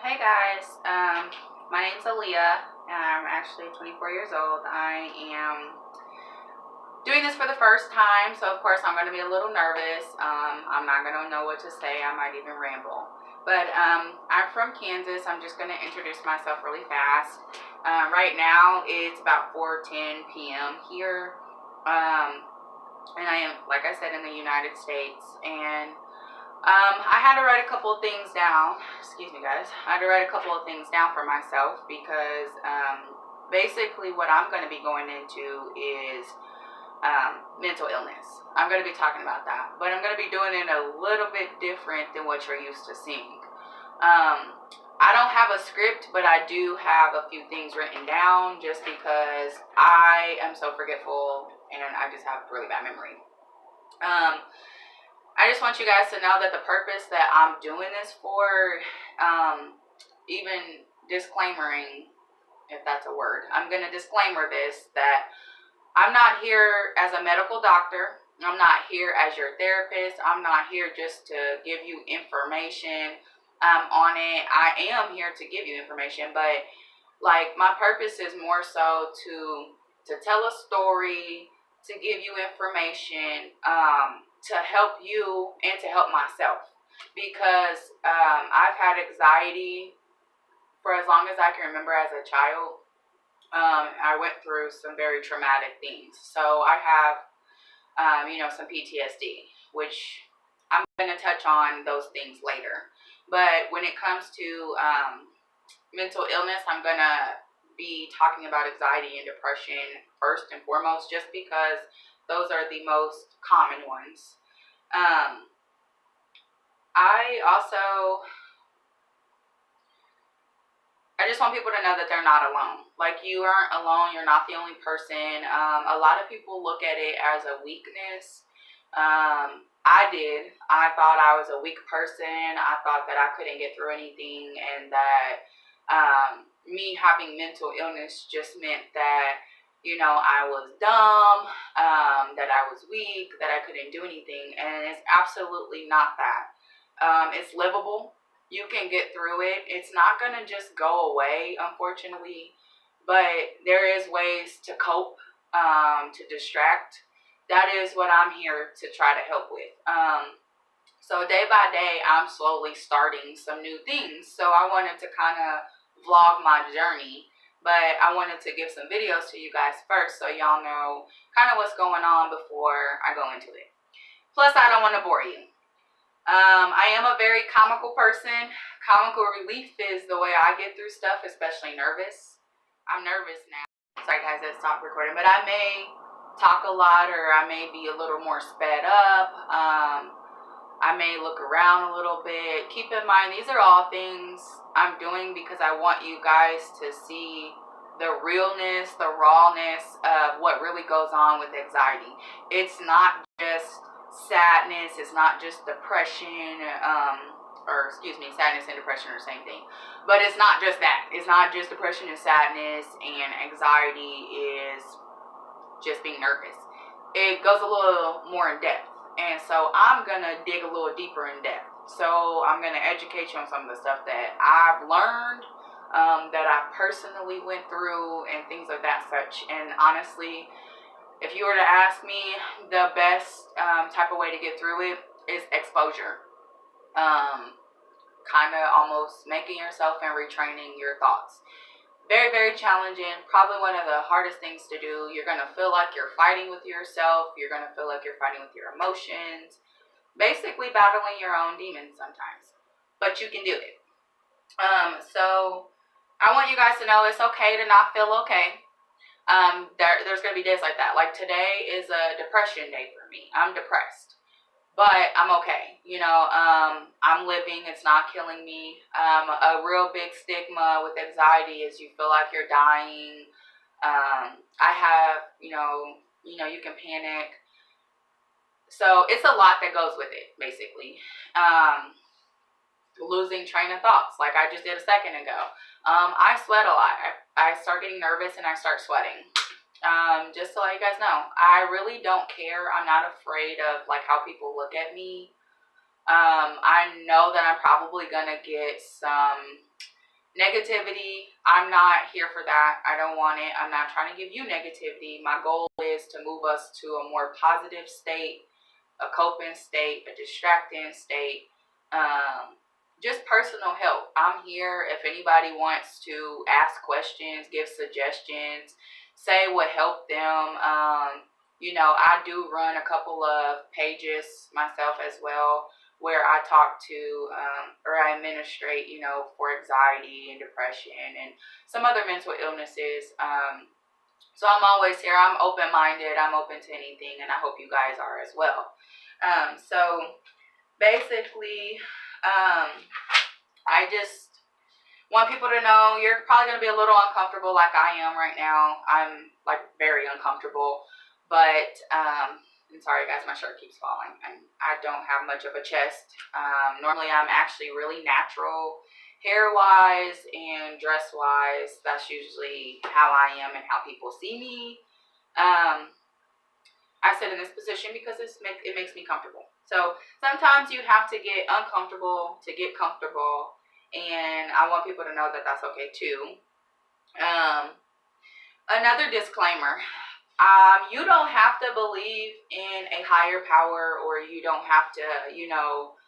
Hey guys, my name's Aaliyah and I'm actually 24 years old. I am doing this for the first time, so of course I'm going to be a little nervous. I'm not going to know what to say. I might even ramble. But I'm from Kansas. I'm just going to introduce myself really fast. Right now it's about 4:10 p.m. here, and I am, like I said, in the United States. And I had to write a couple of things down. Excuse me, guys. I had to write a couple of things down for myself because basically what I'm going to be going into is mental illness. I'm going to be talking about that, but I'm going to be doing it a little bit different than what you're used to seeing. I don't have a script, but I do have a few things written down just because I am so forgetful and I just have really bad memory. I just want you guys to know that the purpose that I'm doing this for, even disclaimering, if that's a word, I'm going to disclaimer this, that I'm not here as a medical doctor. I'm not here as your therapist. I'm not here just to give you information on it. I am here to give you information, but like my purpose is more so to tell a story, to give you information, to help you and to help myself, because I've had anxiety for as long as I can remember as a child. I went through some very traumatic things, so I have some PTSD, which I'm going to touch on those things later. But when it comes to mental illness, I'm going to be talking about anxiety and depression first and foremost, just because those are the most common ones. I just want people to know that they're not alone. Like, you aren't alone. You're not the only person. A lot of people look at it as a weakness. I did. I thought I was a weak person. I thought that I couldn't get through anything, and that me having mental illness just meant that, I was dumb, that I was weak, that I couldn't do anything. And it's absolutely not that. It's livable. You can get through it. It's not going to just go away, unfortunately, but there is ways to cope, to distract. That is what I'm here to try to help with. So day by day, I'm slowly starting some new things. So I wanted to kind of vlog my journey, but I wanted to give some videos to you guys first so y'all know kind of what's going on before I go into it. Plus, I don't want to bore you. I am a very comical person. Comical relief is the way I get through stuff, especially nervous. I'm nervous now. Sorry guys, I stopped recording, but I may talk a lot, or I may be a little more sped up. I may look around a little bit. Keep in mind, these are all things I'm doing because I want you guys to see the realness, the rawness of what really goes on with anxiety. It's not just sadness. It's not just depression. Sadness and depression are the same thing. But it's not just that. It's not just depression and sadness, and anxiety is just being nervous. It goes a little more in depth. And so I'm going to dig a little deeper in depth. So I'm going to educate you on some of the stuff that I've learned, that I personally went through, and things of that such. And honestly, if you were to ask me, the best type of way to get through it is exposure. Kind of almost making yourself and retraining your thoughts. Very, very challenging. Probably one of the hardest things to do. You're going to feel like you're fighting with yourself. You're going to feel like you're fighting with your emotions. Basically battling your own demons sometimes. But you can do it. So I want you guys to know it's okay to not feel okay. There's going to be days like that. Like today is a depression day for me. I'm depressed. But I'm okay. I'm living. It's not killing me. A real big stigma with anxiety is you feel like you're dying. I have, you can panic. So it's a lot that goes with it, basically. Losing train of thoughts, like I just did a second ago. I sweat a lot. I start getting nervous and I start sweating. Just to let you guys know, I really don't care. I'm not afraid of like how people look at me. I know that I'm probably gonna get some Negativity, I'm not here for that. I don't want it. I'm not trying to give you negativity. My goal is to move us to a more positive state, a coping state, a distracting state, just personal help. I'm here if anybody wants to ask questions, give suggestions, say what helped them. You know, I do run a couple of pages myself as well, where I talk to or I administrate, you know, for anxiety and depression and some other mental illnesses. So I'm always here. I'm open-minded. I'm open to anything, and I hope you guys are as well. So basically, I just want people to know you're probably going to be a little uncomfortable like I am right now. I'm like very uncomfortable, but I'm sorry guys, my shirt keeps falling and I don't have much of a chest. Normally I'm actually really natural hair wise and dress wise. That's usually how I am and how people see me. I sit in this position because it makes me comfortable. So sometimes you have to get uncomfortable to get comfortable, and I want people to know that that's okay too. Another disclaimer, you don't have to believe in a higher power, or you don't have to, you know,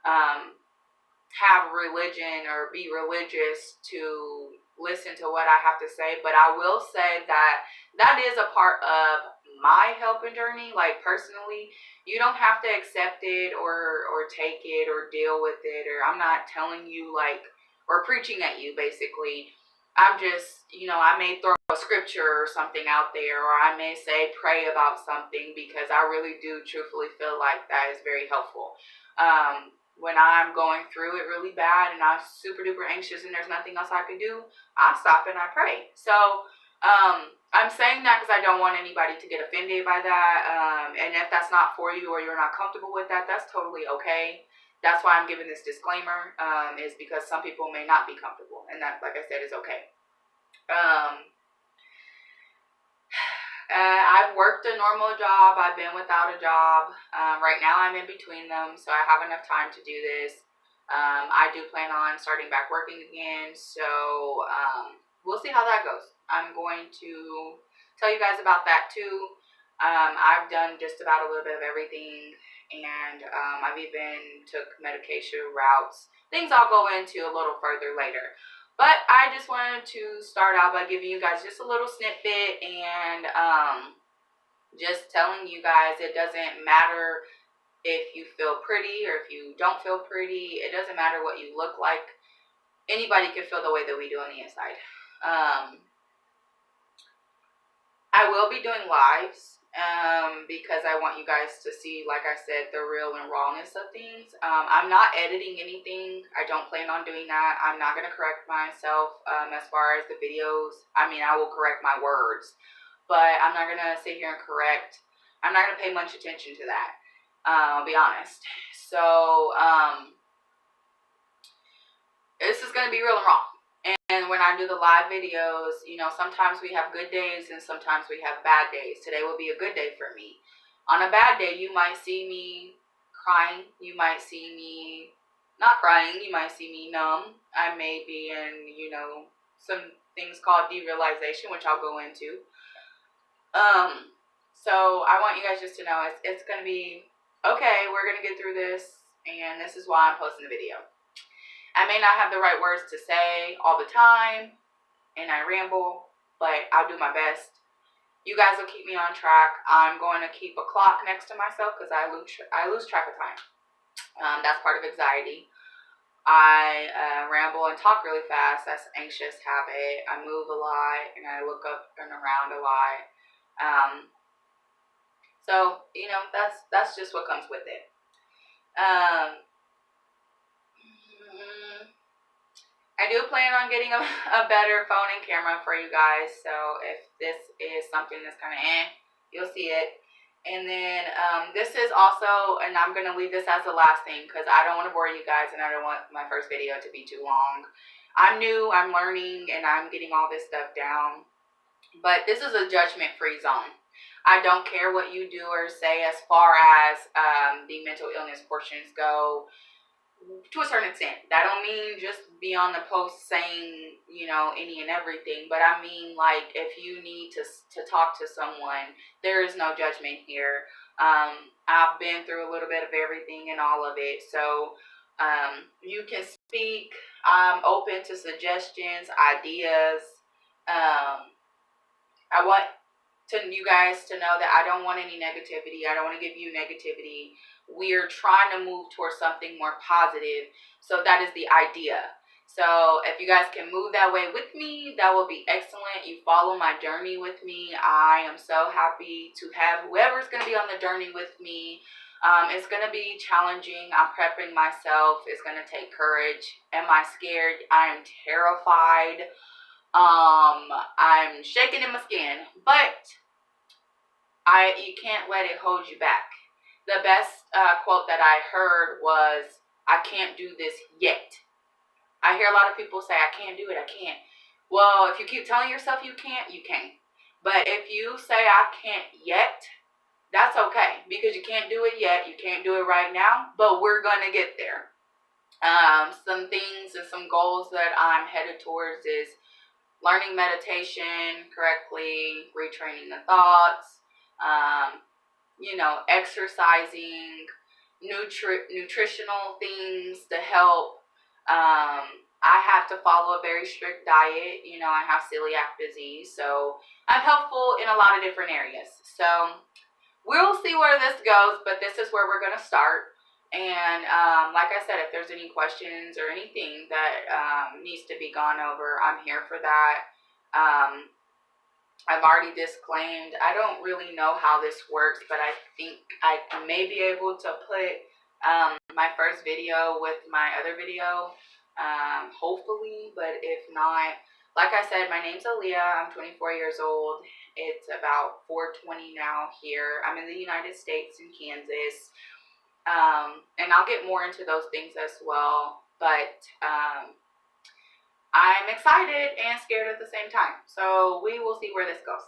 have religion or be religious to listen to what I have to say. But I will say that that is a part of my helping journey. Like personally, you don't have to accept it or take it or deal with it, or I'm not telling you like or preaching at you basically. I'm just, you know, I may throw a scripture or something out there, or I may say pray about something because I really do truthfully feel like that is very helpful. When I'm going through it really bad and I'm super duper anxious and there's nothing else I can do, I stop and I pray. So I'm saying that because I don't want anybody to get offended by that. And if that's not for you or you're not comfortable with that, that's totally okay. That's why I'm giving this disclaimer, is because some people may not be comfortable. And that, like I said, is okay. I've worked a normal job. I've been without a job. Right now I'm in between them, so I have enough time to do this. I do plan on starting back working again, so we'll see how that goes. I'm going to tell you guys about that too. I've done just about a little bit of everything, and I've even took medication routes, things I'll go into a little further later. But I just wanted to start out by giving you guys just a little snippet and just telling you guys it doesn't matter if you feel pretty or if you don't feel pretty. It doesn't matter what you look like. Anybody can feel the way that we do on the inside. I will be doing lives because I want you guys to see, like I said, the real and rawness of things. I'm not editing anything. I don't plan on doing that. I'm not going to correct myself as far as the videos. I mean, I will correct my words, but I'm not going to sit here and correct. I'm not going to pay much attention to that. I'll be honest. So this is going to be real and raw. And when I do the live videos, you know, sometimes we have good days and sometimes we have bad days. Today will be a good day for me. On a bad day, you might see me crying. You might see me not crying. You might see me numb. I may be in, you know, some things called derealization, which I'll go into. So I want you guys just to know it's going to be okay. We're going to get through this, and this is why I'm posting the video. I may not have the right words to say all the time, and I ramble, but I'll do my best. You guys will keep me on track. I'm going to keep a clock next to myself because I lose track of time. That's part of anxiety. I ramble and talk really fast. That's an anxious habit. I move a lot, and I look up and around a lot. So, you know, that's just what comes with it. I do plan on getting a better phone and camera for you guys. So if this is something that's kind of you'll see it. And then this is also, and I'm going to leave this as the last thing because I don't want to bore you guys and I don't want my first video to be too long. I'm new, I'm learning, and I'm getting all this stuff down. But this is a judgment-free zone. I don't care what you do or say as far as the mental illness portions go. to a certain extent. That don't mean just be on the post saying, you know, any and everything, but I mean, like, if you need to talk to someone, there is no judgment here. I've been through a little bit of everything and all of it, so you can speak. I'm open to suggestions, ideas. I want you guys to know that I don't want any negativity. I don't want to give you negativity. We're trying to move towards something more positive. So that is the idea. So if you guys can move that way with me, that will be excellent. You follow my journey with me. I am so happy to have whoever's going to be on the journey with me. It's going to be challenging. I'm prepping myself. It's going to take courage. Am I scared? I am terrified. I'm shaking in my skin, but you can't let it hold you back. The best quote that I heard was, "I can't do this yet." I hear a lot of people say, "I can't do it, I can't." Well, if you keep telling yourself you can't, you can't. But if you say, "I can't yet," that's okay, because you can't do it yet. You can't do it right now, but we're going to get there. Some things and some goals that I'm headed towards is learning meditation correctly, retraining the thoughts, exercising, nutritional things to help. I have to follow a very strict diet. I have celiac disease, so I'm helpful in a lot of different areas. So we'll see where this goes, but this is where we're going to start. And like I said, if there's any questions or anything that needs to be gone over, I'm here for that. I've already disclaimed, I don't really know how this works, but I think I may be able to put my first video with my other video, hopefully, but if not, like I said, my name's Aaliyah. I'm 24 years old. It's about 4:20 now here. I'm in the United States, in Kansas. And I'll get more into those things as well, but I'm excited and scared at the same time. So we will see where this goes.